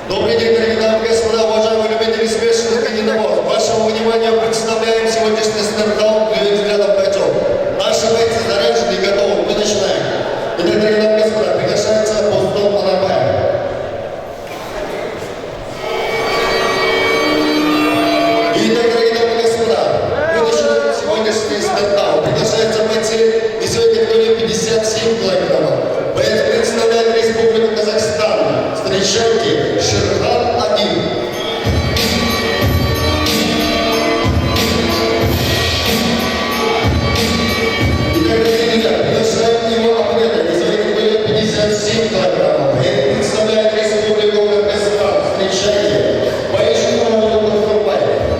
Добрый день, дорогие дамы и господа, уважаемые любители смешанных единоборств. Вашему вниманию представляем сегодняшний стартап для взглядов бойцов. Наши бойцы заряжены и готовы. Мы начинаем. Итак, дорогие дамы и господа, приглашается Бостон Анарбай. Итак, дорогие дамы и господа, мы начинаем сегодняшний стартап. Приглашаются бойцы весовой категории 57 килограммов. Боец представляет Республику Казахстан. Встречайте, Шерхан-1. Итак, дорогие друзья, приглашаем его оппонента, весовой категории 57 килограммов. Боец представляет Республику Казахстан. Встречайте, Байшинов Мустафаев.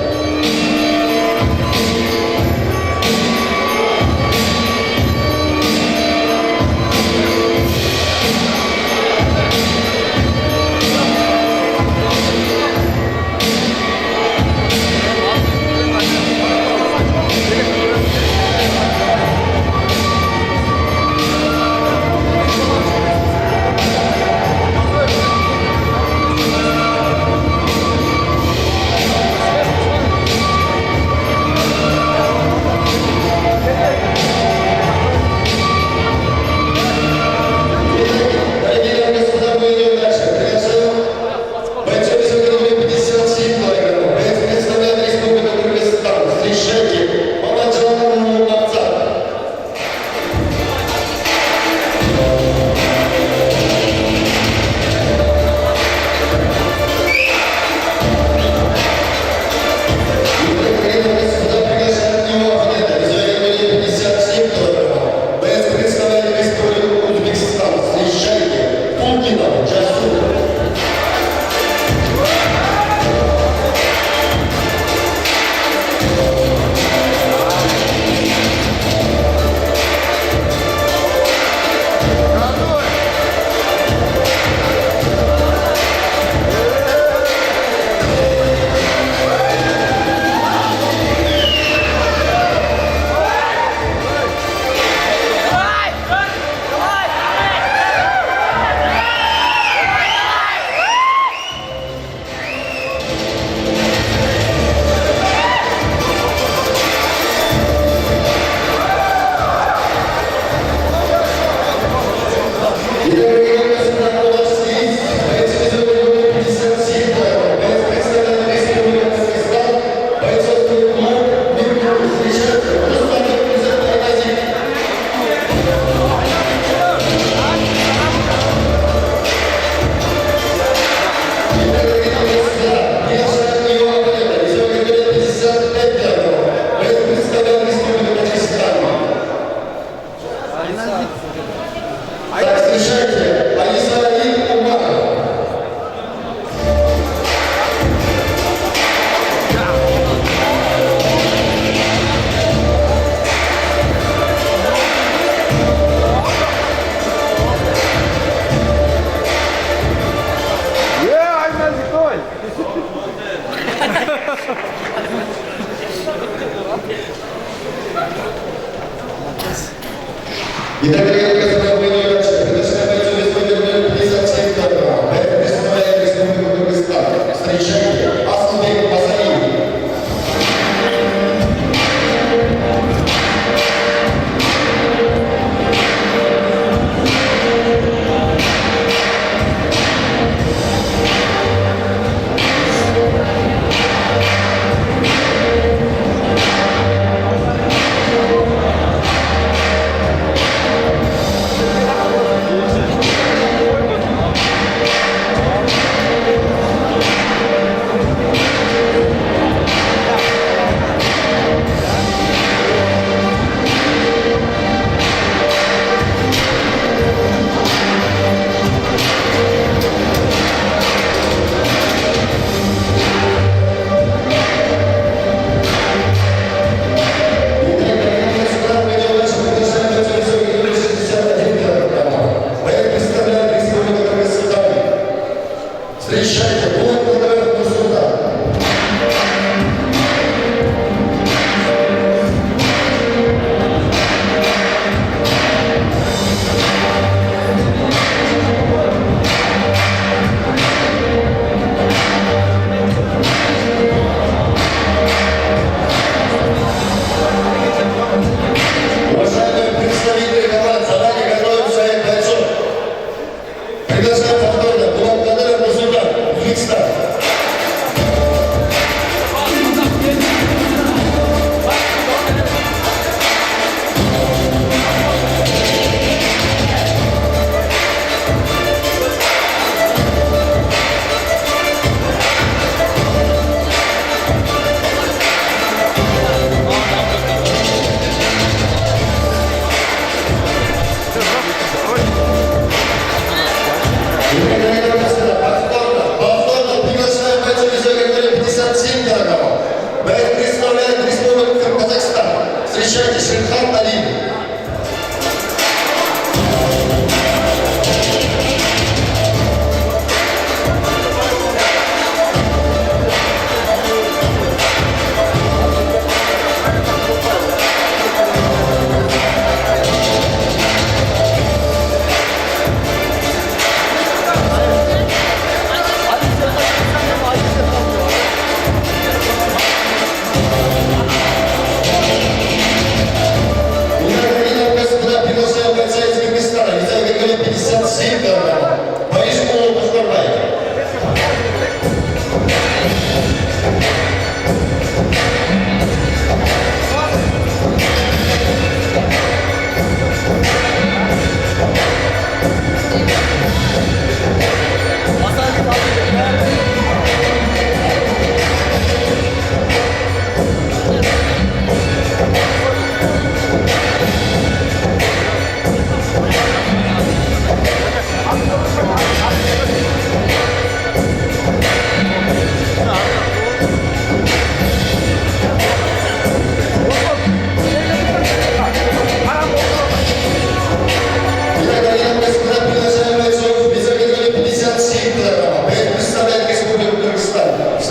Итак, дорогие господа, мы идем дальше. Приглашаем бойцов весовой категории 57 килограммов. Боец представляет Республику Кыргызстан. Встречайте, Асылбек Масалиев.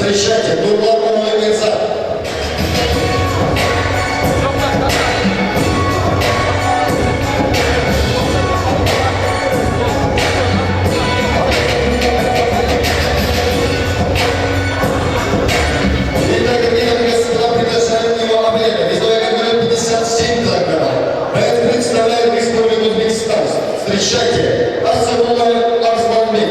Встречайте, Нурлан Мирза. Итак, дорогие господа, приглашаем его атлета. Весовая категория 57 килограммов. Боец представляет Республику Узбекистан. Встречайте, Асадуллаев Арсланбек.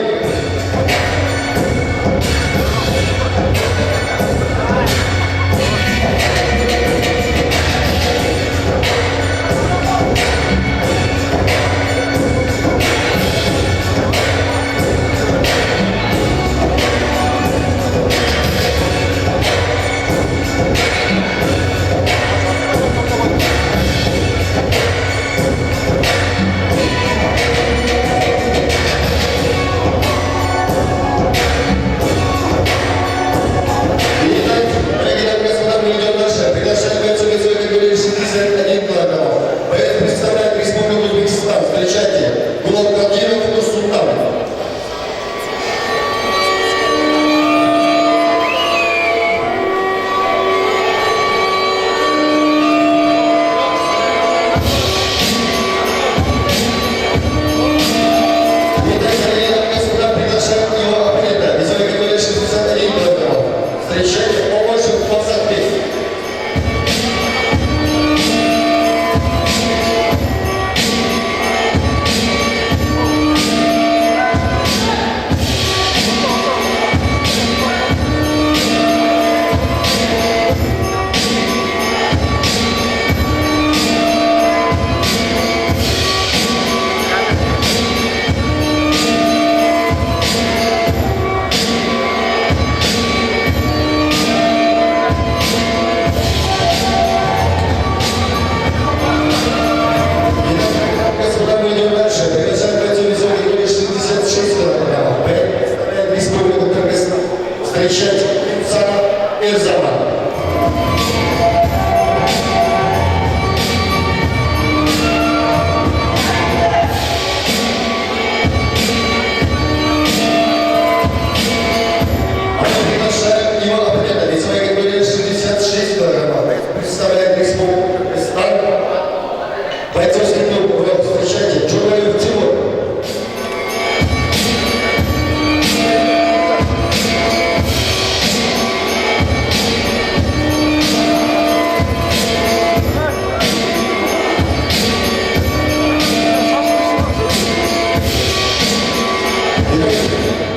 Встречать Сара Эрзаман. Приглашаем его атлета, весовая категория 66 килограммов. Представляет Республику Узбекистан. Бойцовский клуб. Встречайте, Джугаев Тимур.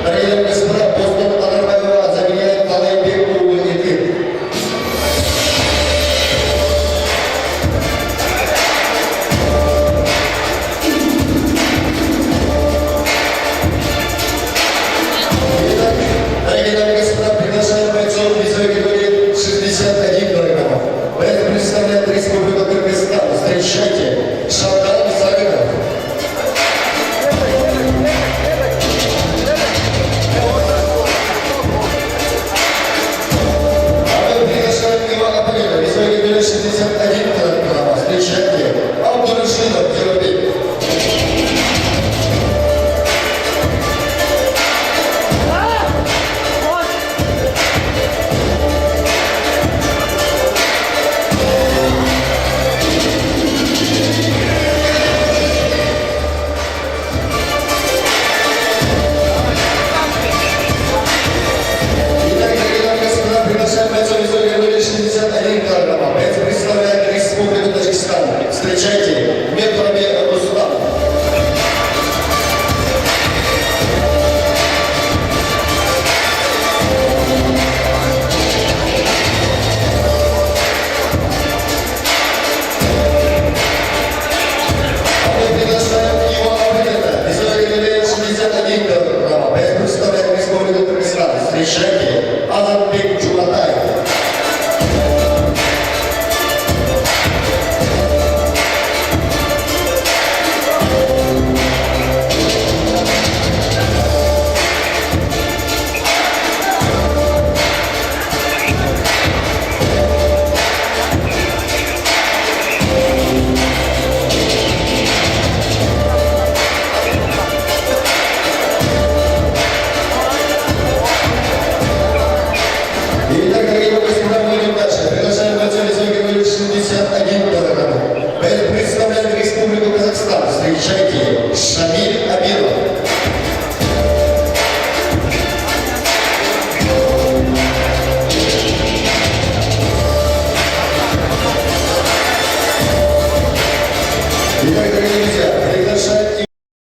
Дорогие господа, после Танарбаева заменяет Талайбек Улы-Эдин. Дорогие господа, приглашаем бойцов весовой категории 61 килограммов. Боец представляет Республику Кыргызстан. Встречайте, Шалдан Сагинов. Приглашаем его атлета, весовой категории 61 килограмм. Встречайте, Абдурашидов Тирубек. Встречайте, Медрами Рустам. Мы приглашаем его атлета, весовой категории 61 килограмм. Представляет Республику Кыргызстан. Встречайте, Азатбек